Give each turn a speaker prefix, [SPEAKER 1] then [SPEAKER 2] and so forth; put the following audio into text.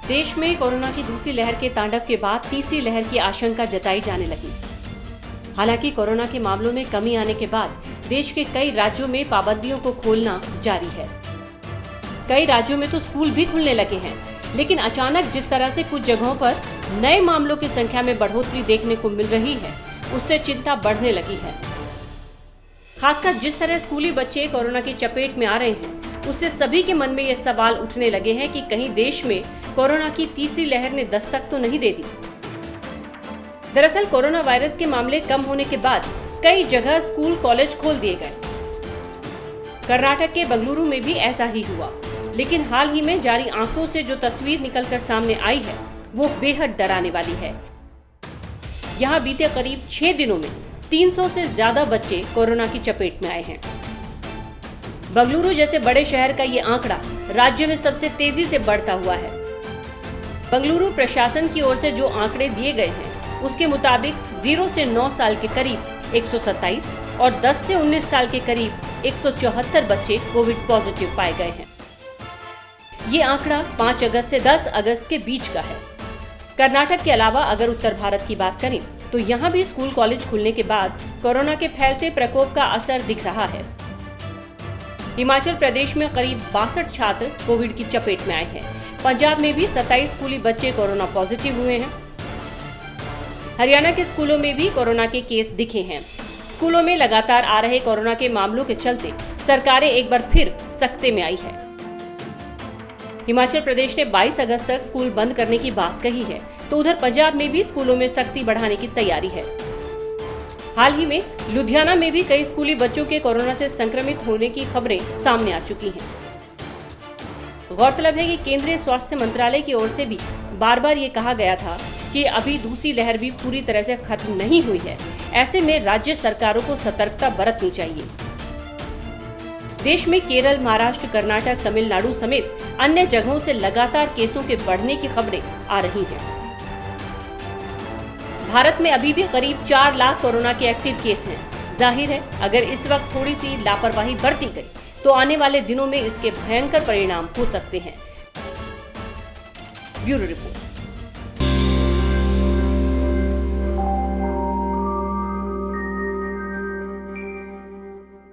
[SPEAKER 1] देश में कोरोना की दूसरी लहर के तांडव के बाद तीसरी लहर की आशंका जताई जाने लगी। हालांकि कोरोना के मामलों में कमी आने के बाद देश के कई राज्यों में पाबंदियों को खोलना जारी है। कई राज्यों में तो स्कूल भी खुलने लगे हैं, लेकिन अचानक जिस तरह से कुछ जगहों पर नए मामलों की संख्या में बढ़ोतरी देखने को मिल रही है, उससे चिंता बढ़ने लगी है। खासकर जिस तरह स्कूली बच्चे कोरोना की चपेट में आ रहे हैं, उससे सभी के मन में ये सवाल उठने लगे हैं कि कहीं देश में कोरोना की तीसरी लहर ने दस्तक तो नहीं दे दी। दरअसल कोरोना वायरस के मामले कम होने के बाद कई जगह स्कूल कॉलेज खोल दिए गए। कर्नाटक के बेंगलुरु में भी ऐसा ही हुआ, लेकिन हाल ही में जारी आंकड़ों से जो तस्वीर निकलकर सामने आई है, वो बेहद डराने वाली है। यहाँ बीते करीब 6 दिनों में 300 से ज्यादा बच्चे कोरोना की चपेट में आए हैं। बेंगलुरु जैसे बड़े शहर का ये आंकड़ा राज्य में सबसे तेजी से बढ़ता हुआ है। बेंगलुरु प्रशासन की ओर से जो आंकड़े दिए गए हैं, उसके मुताबिक 0 से 9 साल के करीब 127 और 10 से 19 साल के करीब 174 बच्चे कोविड पॉजिटिव पाए गए हैं। ये आंकड़ा 5 अगस्त से 10 अगस्त के बीच का है। कर्नाटक के अलावा अगर उत्तर भारत की बात करें तो यहाँ भी स्कूल कॉलेज खुलने के बाद कोरोना के फैलते प्रकोप का असर दिख रहा है। हिमाचल प्रदेश में करीब 62 छात्र कोविड की चपेट में आए हैं। पंजाब में भी 27 स्कूली बच्चे कोरोना पॉजिटिव हुए हैं। हरियाणा के स्कूलों में भी कोरोना के केस दिखे हैं। स्कूलों में लगातार आ रहे कोरोना के मामलों के चलते सरकारें एक बार फिर सख्ते में आई है। हिमाचल प्रदेश ने 22 अगस्त तक स्कूल बंद करने की बात कही है, तो उधर पंजाब में भी स्कूलों में सख्ती बढ़ाने की तैयारी है। हाल ही में लुधियाना में भी कई स्कूली बच्चों के कोरोना से संक्रमित होने की खबरें सामने आ चुकी हैं। गौरतलब है कि केंद्रीय स्वास्थ्य मंत्रालय की ओर से भी बार बार ये कहा गया था कि अभी दूसरी लहर भी पूरी तरह से खत्म नहीं हुई है। ऐसे में राज्य सरकारों को सतर्कता बरतनी चाहिए। देश में केरल, महाराष्ट्र, कर्नाटक, तमिलनाडु समेत अन्य जगहों से लगातार केसों के बढ़ने की खबरें आ रही हैं। भारत में अभी भी करीब 4 लाख कोरोना के एक्टिव केस हैं। जाहिर है, अगर इस वक्त थोड़ी सी लापरवाही बरती गई तो आने वाले दिनों में इसके भयंकर परिणाम हो सकते हैं। Bureau report.